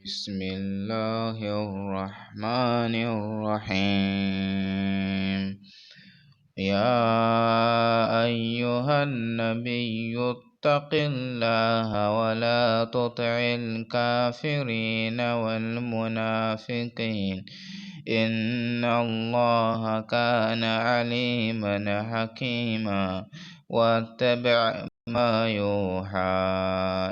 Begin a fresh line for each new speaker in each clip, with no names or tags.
بسم الله الرحمن الرحيم. يا أيها النبي اتق الله ولا تطع الكافرين والمنافقين إن الله كان عليما حكيما واتبع ما يوحى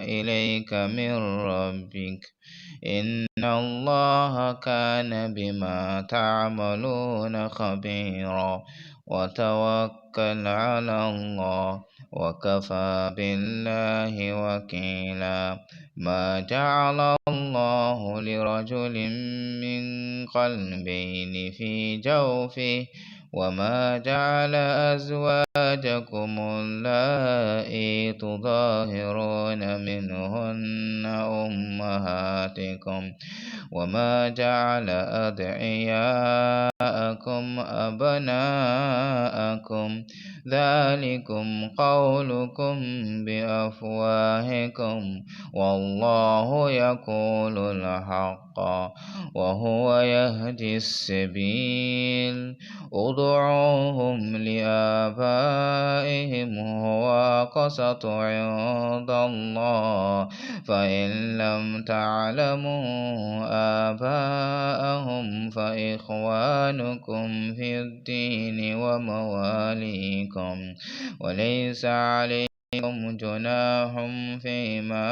إليك من ربك إن الله كان بما تعملون خبيرا وتوكل على الله وكفى بالله وكيلا ما جعل الله لرجل من قلبين في جوفه وما جعل أزواجكم اللائي تظاهرون منهن أمهاتكم وما جعل أدعياءكم أبناءكم ذلكم قولكم بأفواهكم والله يقول الحق وهو يهدي السبيل ادعوهم لآبائهم هو أقسط عند الله فإن لم تعلموا آباءهم فإخوانكم في الدين ومواليكم وليس عليكم جناح فيما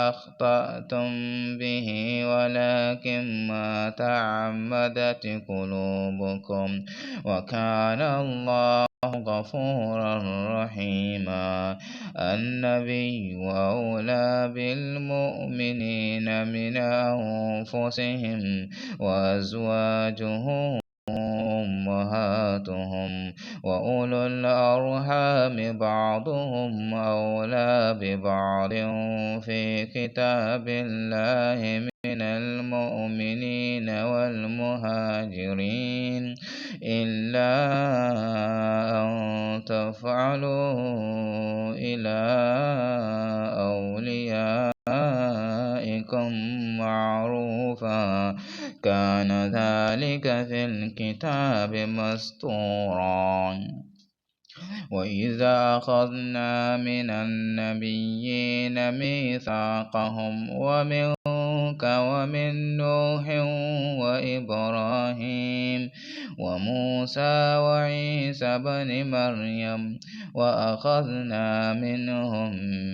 أخطأتم به ولكن ما تعمدت قلوبكم وكان الله غفورا رحيما. النبي أولى بالمؤمنين من أنفسهم وأزواجه أمهاتهم وأولو الأرحام بعضهم أولى ببعض في كتاب الله من المؤمنين والمهاجرين إلا أن تفعلوا إلى أوليائكم معروفا كان ذلك في الكتاب مسطورا. وإذا أخذنا من النبيين ميثاقهم ومنك ومن نوح وإبراهيم وموسى وعيسى بن مريم وأخذنا منهم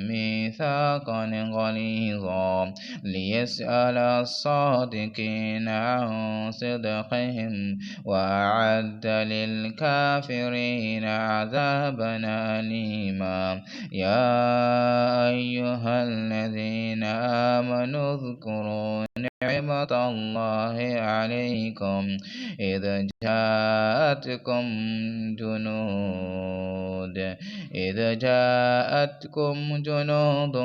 ميثاقا غليظا ليسأل الصادقين عن صدقهم وأعد للكافرين عذابا أليما. يا أيها الذين آمنوا اذكروا نعمة الله عليكم إذ جاءتكم جنود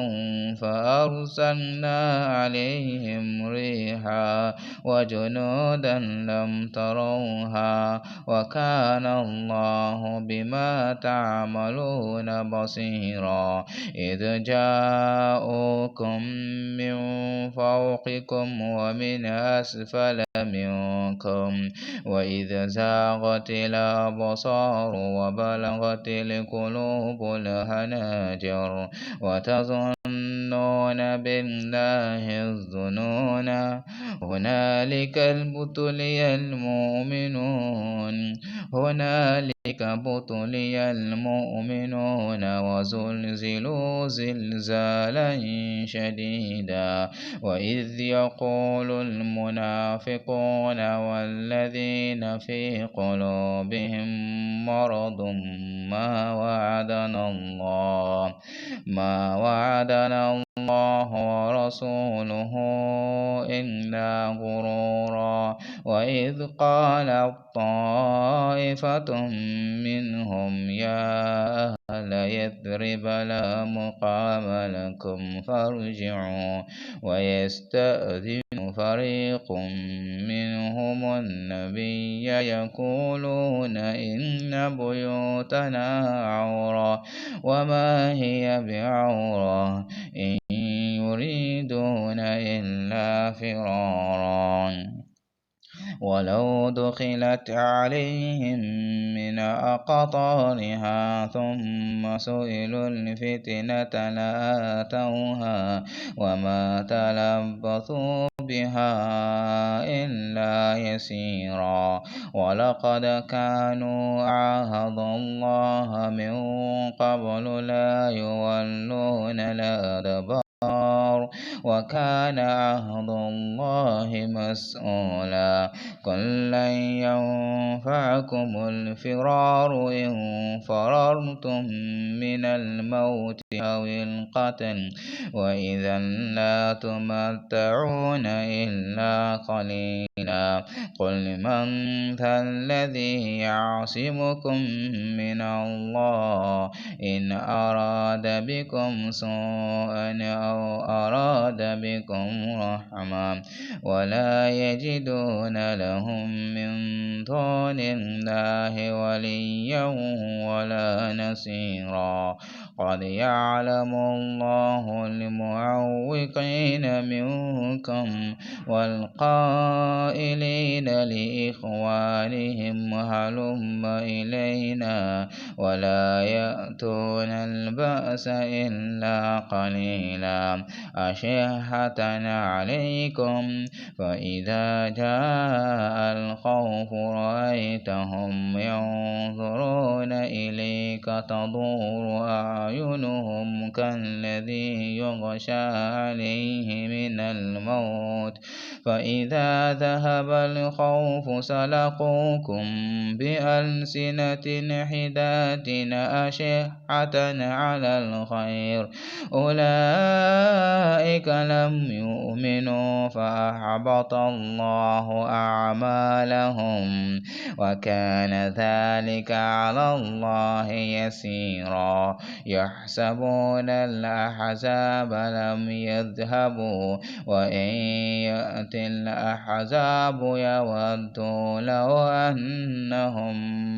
فأرسلنا عليهم ريحا وجنودا لم تروها وكان الله بما تعملون بصيرا. إذ جاءوكم من فوقكم ومن أسفل منكم وإذ زاغت الأبصار وبلغت القلوب الحناجر وتظنون بالله الظنون هنالك ابتلي المؤمنون وزلزلوا زلزالا شديدا. وإذ يقول المنافقون والذين في قلوبهم مرض ما وعدنا الله ورسوله إلا غرورا. وإذ قالت طائفة منهم يا أهل يثرب لا مقام لكم فارجعوا ويستأذن فريق منهم النبي يقولون إن بيوتنا عورة وما هي بعورة إن يريدون إلا إلا فرارا ولو دخلت عليهم من أقطارها ثم سئلوا الفتنة لآتوها وما تلبثوا بها إلا يسيرا ولقد كانوا عاهدوا الله من قبل لا يولون الأدبار وكان عهد الله مسؤولا قل لن ينفعكم الفرار إن فررتم من الموت أو القتل وإذا لا تمتعون إلا قليلا قل من ذا الذي يعصمكم من الله إن أراد بكم سوءا أو أراد بكم رحمة ولا يجدون لهم من دون الله وليا ولا نصيرا قد يعلم الله المعوقين منكم والقائلين لإخوانهم هلم إلينا ولا يأتون البأس إلا قليلا أشحة عليكم فإذا جاء الخوف رأيتهم ينظرون إليك تدور أعينهم كالذي يغشى عليه من الموت فإذا ذهب الخوف سلقوكم بألسنة حداد أشحة على الخير أولئك لم يؤمنوا فأحبط الله أعمالهم وكان ذلك على الله يسيرا يحسبون الأحزاب لم يذهبوا وإن يأتي الأحزاب يودوا لو أنهم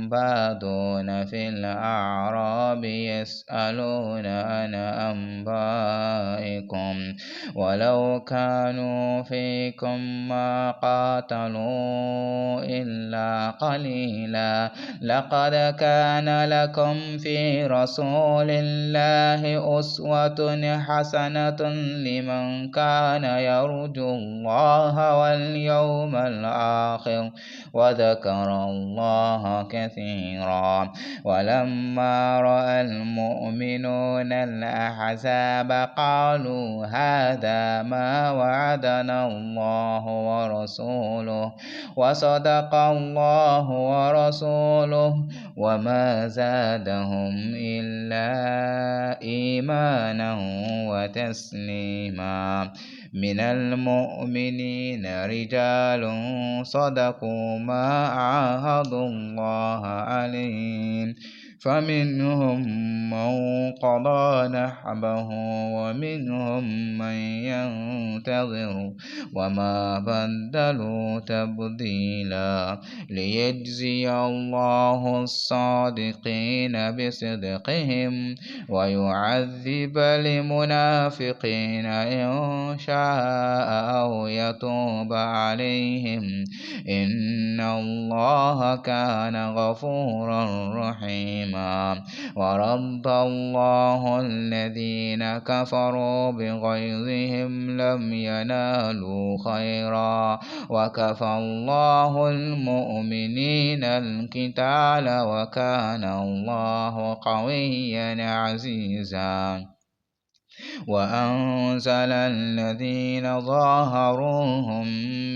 بادون في الأعراب يسألون عن أنبائكم ولو كانوا فيكم ما قاتلوا إلا قليلا لقد كان لكم في رسول الله أسوة حسنة لمن كان يرجو الله واليوم الآخر وذكر الله كثيرا ولما رأى المؤمنون الأحزاب قالوا هذا ما وعدنا الله ورسوله وصدق الله ورسوله وما زادهم إلا إيمانا وتسليما من المؤمنين رجال صدقوا ما عاهدوا الله عليه فمنهم من قضى نحبه ومنهم من ينتظر وما بدلوا تبديلا ليجزي الله الصادقين بصدقهم ويعذب المنافقين إن شاء أو يتوب عليهم إن الله كان غفورا رحيما ورد الله الذين كفروا بغيظهم لم ينالوا خيرا وكفى الله المؤمنين القتال وكان الله قويا عزيزا وأنزل الذين ظاهروهم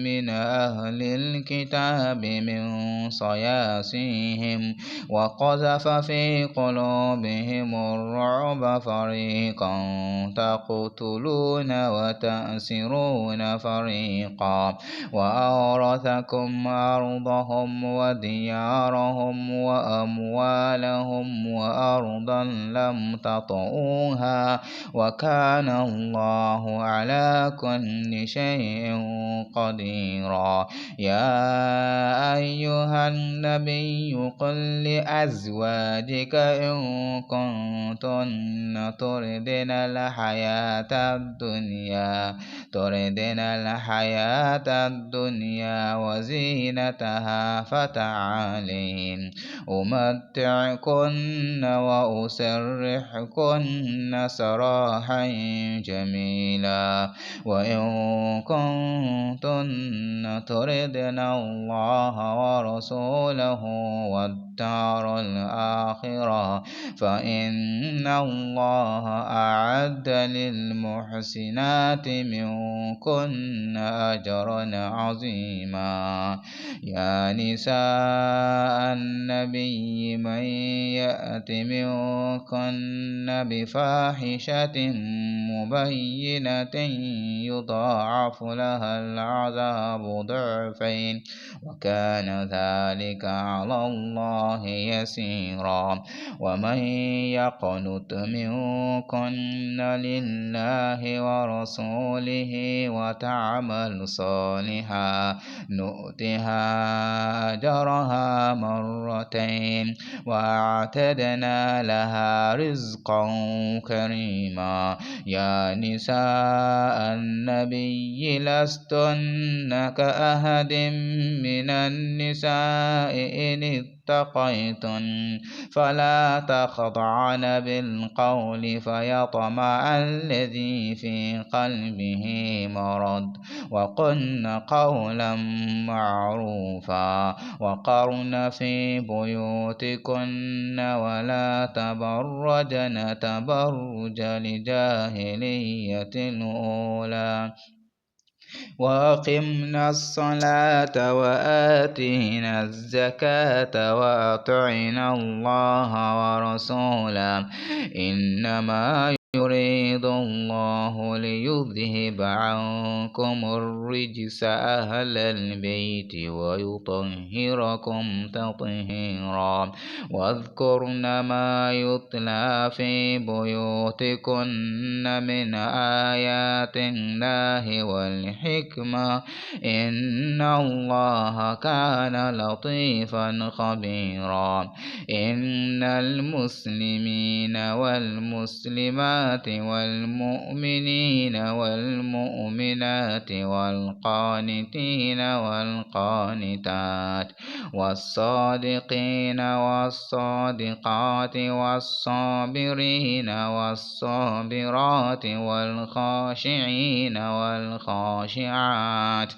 من أهل الكتاب من صياصيهم وقذف في قلوبهم الرعب فريقا تقتلون وتأسرون فريقا وأورثكم أرضهم وديارهم وأموالهم وأرضا لم تطئوها وكان الله على كل شيء قديرا. يا أيها النبي قل لأزواجك إن كنتن تردن الحياة الدنيا وزينتها فتعالين أمتعكن وأسرحكن سراحا جميلا. وإن كنتن تردن الله ورسوله والدار الآخرة فإن الله أعد للمحسنات منكن أجرا عظيما. يا نساء النبي من يأت منكن بفاحشة مبينة يضاعف لها العذاب ضعفين وكان ذلك على الله يسيرا. ومن يقنت منكن لله ورسوله وتعمل صالحا نؤتها أجرها مرتين وأعتدنا لها رزقا كريما. يا نساء النبي لستن كأحد من النساء إن اتقيتن فلا تخضعن بالقول فيطمع الذي في قلبه مرض وقلن قولا معروفا. وقرن في بيوتكن ولا تبرجن تبرج الجاهلية الأولى وأقمنا الصلاة وآتينا الزكاة وأطعنا الله ورسوله إنما يريد الله ليذهب عنكم الرجس أهل البيت ويطهركم تطهيرا. واذكرن ما يتلى في بيوتكن من آيات الله والحكمة إن الله كان لطيفا خبيرا. إن المسلمين والمسلمات والمؤمنين والمؤمنات والقانتين والقانتات والصادقين والصادقات والصابرين والصابرات والخاشعين والخاشعات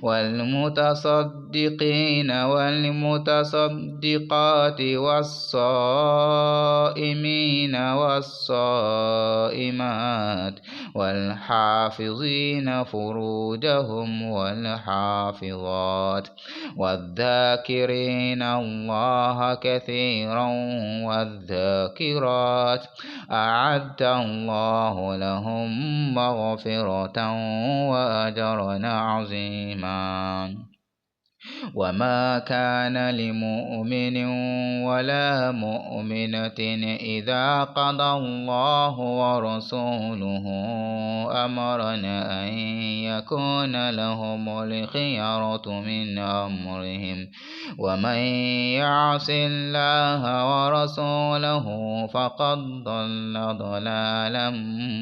والمتصدقين والمتصدقات والصائمين والصائمات والحافظين فروجهم والحافظات والذاكرين الله كثيرا والذاكرات أعد الله لهم مغفرة وأجرا عظيما. وما كان لمؤمن ولا مؤمنة إذا قضى الله ورسوله أمرا أن يكون لهم الخيرة من أمرهم ومن يعص الله ورسوله فقد ضل ضلالا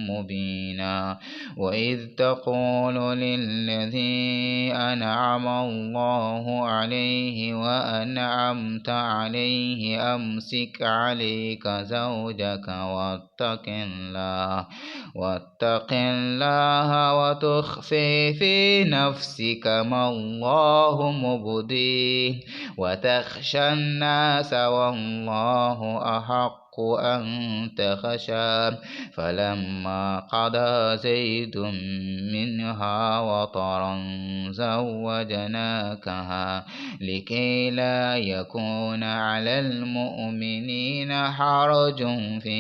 مبينا. وإذ تقول للذي أنعم الله عليه وأنعمت عليه أمسك عليك زوجك واتق الله وتخفي في نفسك ما الله مبديه وتخشى الناس والله أحق أن تخشى. فلما قضى زيد منها وطرا زوجناكها لكي لا يكون على المؤمنين حرج في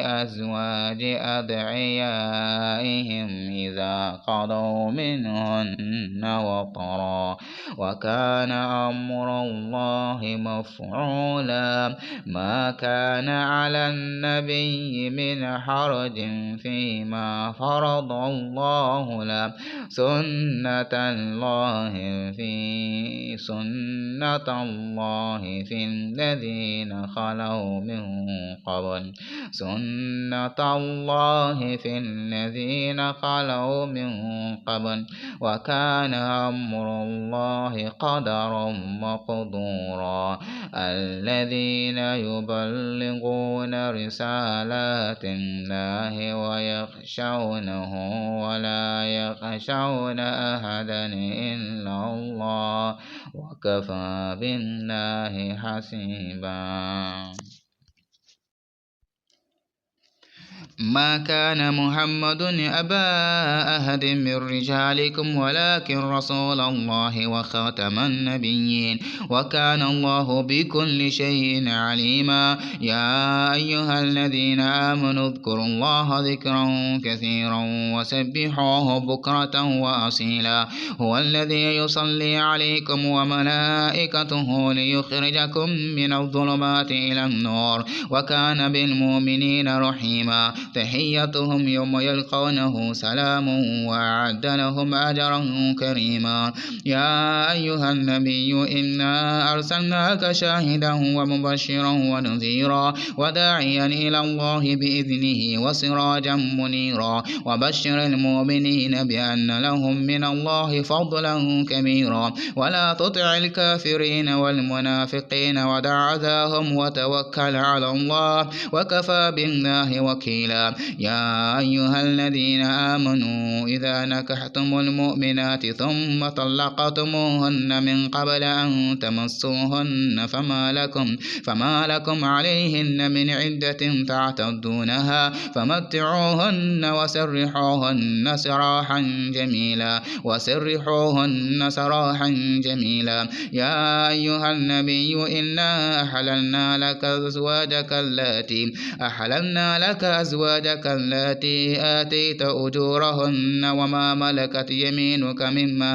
أزواج أدعيائهم إذا قضوا منهن وطرا وكان أمر الله مفعولا. ما كان على النبي من حرج فيما فرض الله له سنة الله في الذين خلوا من قبل وكان أمر الله قدرا مقدورا الذين يبلغون رسالات الله ويخشونه ولا يخشون أحدا إلا الله وكفى بالله حسيبا ما كان محمد أبا أحد من رجالكم ولكن رسول الله وخاتم النبيين وكان الله بكل شيء عليما يا أيها الذين آمنوا اذكروا الله ذكرا كثيرا وسبحوه بكرة وأصيلا هو الذي يصلي عليكم وملائكته ليخرجكم من الظلمات إلى النور وكان بالمؤمنين رحيما تحيتهم يوم يلقونه سلام وأعد لهم أجرا كريما يا أيها النبي إنا أرسلناك شاهدا ومبشرا ونذيرا وداعيا إلى الله بإذنه وسراجا منيرا وبشر المؤمنين بأن لهم من الله فضلا كبيرا ولا تطع الكافرين والمنافقين ودع أذاهم وتوكل على الله وكفى بالله وكيلا يا أيها الذين آمنوا إذا نكحتم المؤمنات ثم طلقتموهن من قبل أن تمسوهن فما لكم عليهن من عدة تعتدونها فمتعوهن وسرحوهن سراحا جميلا يا أيها النبي إنا أحللنا لك أزواجك اللاتي آتيت أجورهن وما ملكت يمينك مما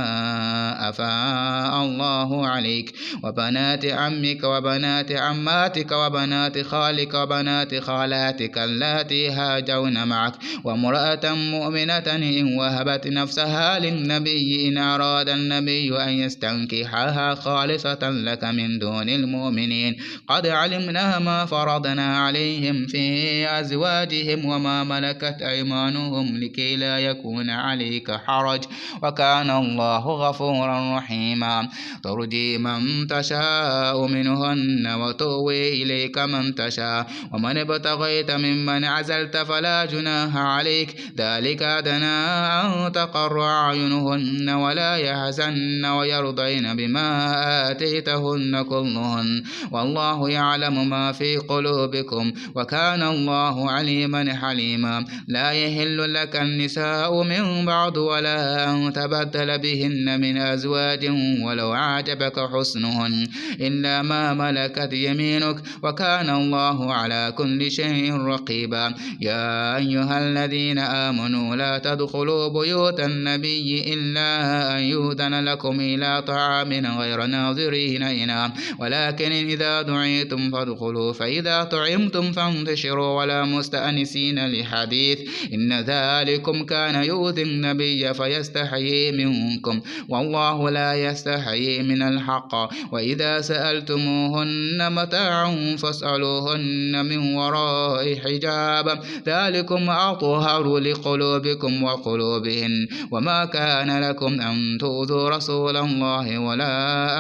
أفاء الله عليك وبنات عمك وبنات عماتك وبنات خالك وبنات خالاتك اللاتي هاجرن معك وامرأة مؤمنة إن وهبت نفسها للنبي إن أراد النبي أن يستنكحها خالصة لك من دون المؤمنين قد علمنا ما فرضنا عليهم في أزواجهم وما ملكت أيمانهم لكي لا يكون عليك حرج وكان الله غفورا رحيما ترجي من تشاء منهن وتؤوي إليك من تشاء ومن ابتغيت ممن عزلت فلا جناح عليك ذلك أدنى أن تقر أعينهن ولا يحزن ويرضين بما آتيتهن كلهن والله يعلم ما في قلوبكم وكان الله عليما حليما لا يحل لك النساء من بعد ولا أن تبدل بهن من أزواج ولو أعجبك حسنهن إلا ما ملكت يمينك وكان الله على كل شيء رقيبا يا أيها الذين آمنوا لا تدخلوا بيوت النبي إلا أن يؤذن لكم إلى طعام غير ناظرين إناه ولكن إذا دعيتم فادخلوا فإذا طعمتم فانتشروا ولا مستأنسين لحديث إن ذلكم كان يؤذي النبي فيستحيي منكم والله لا يستحيي من الحق وإذا سألتموهن متاعا فاسألوهن من وراء حجاب ذلكم أطهر لقلوبكم وقلوبهن وما كان لكم أن تؤذوا رسول الله ولا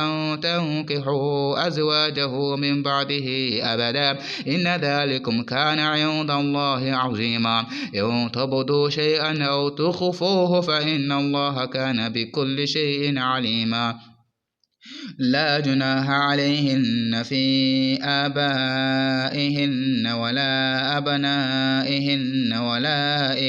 أن تنكحوا أزواجه من بعده أبدا إن ذلكم كان عند الله عظيما إن تبدوا شيئا أو تخفوه فإن الله كان بكل شيء عليما لا جناح عليهن في آبائهن ولا أبنائهن ولا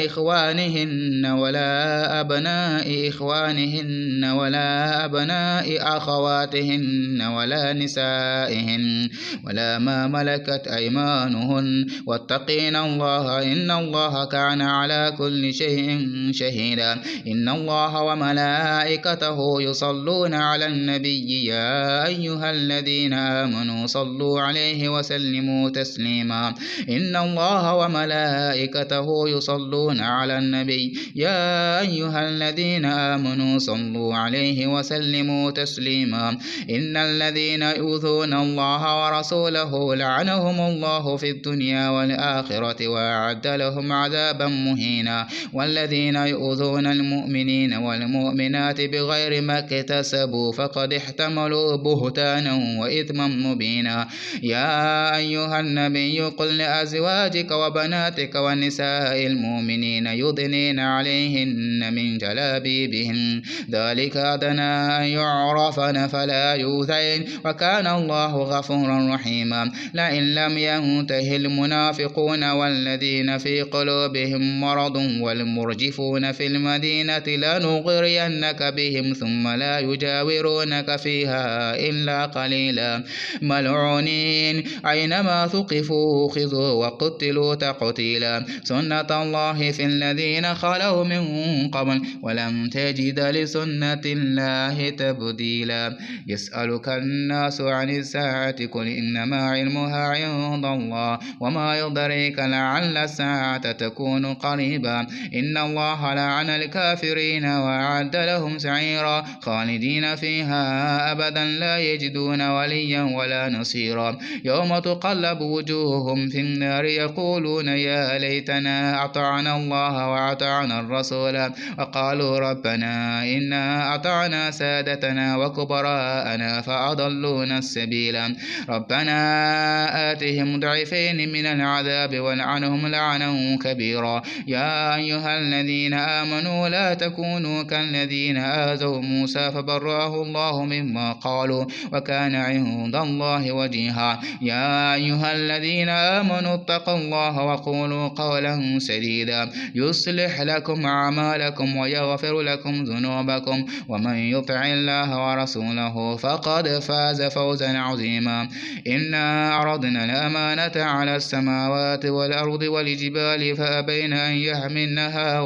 إخوانهن ولا أبناء إخوانهن ولا أبناء أخواتهن ولا نسائهن ولا ما ملكت أيمانهن واتقين الله إن الله كان على كل شيء شهيدا إن الله وملائكته وملائكته يصلون على النبي يا أيها الذين آمنوا صلوا عليه وسلموا تسليما إن الله وملائكته يصلون على النبي يا أيها الذين آمنوا صلوا عليه وسلموا تسليما إن الذين يؤذون الله ورسوله لعنهم الله في الدنيا والآخرة وأعد لهم عذابا مهينا والذين يؤذون المؤمنين والمؤمنات بغير ما اكتسبوا فقد احتملوا بهتانا وإثما مبينا يا أيها النبي قل لأزواجك وبناتك ونساء المؤمنين يدنين عليهن من جلابيبهن ذلك أدنى أن يعرفن فلا يؤذين وكان الله غفورا رحيما لئن لم ينته المنافقون والذين في قلوبهم مرض والمرجفون في المدينة لنغرينك بهم ثم لا يجاورونك فيها إلا قليلا ملعونين أينما ثقفوا خذوا وقتلوا تقتيلا سنة الله في الذين خلوا من قبل ولم تجد لسنة الله تبديلا يسألك الناس عن الساعة قل إنما علمها عند الله وما يدريك لعل الساعة تكون قريبا إن الله لعن الكافرين وأعد لهم سعيرا خالدين فيها أبدا لا يجدون وليا ولا نصيرا يوم تقلب وجوههم في النار يقولون يا ليتنا أطعنا الله وأطعنا الرسول وقالوا ربنا إنا أطعنا سادتنا وكبراءنا فأضلونا السبيلا ربنا آتهم ضعفين من العذاب والعنهم لعنا كبيرا يا أيها الذين آمنوا لا تكونوا كالذين آذوا موسى فبرأه الله مما قالوا وكان عند الله وجيها يا أيها الذين آمنوا اتقوا الله وقولوا قولا سديدا يصلح لكم أعمالكم ويغفر لكم ذنوبكم ومن يطع الله ورسوله فقد فاز فوزا عظيما إنا عرضنا الأمانة على السماوات والأرض والجبال فأبين أن يحملنها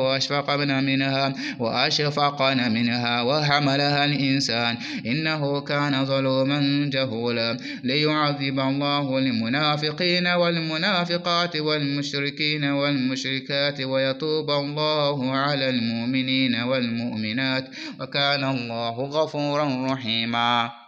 وأشفقن منها وحملها الإنسان إنه كان ظلوما جهولا ليعذب الله المنافقين والمنافقات والمشركين والمشركات ويتوب الله على المؤمنين والمؤمنات وكان الله غفورا رحيما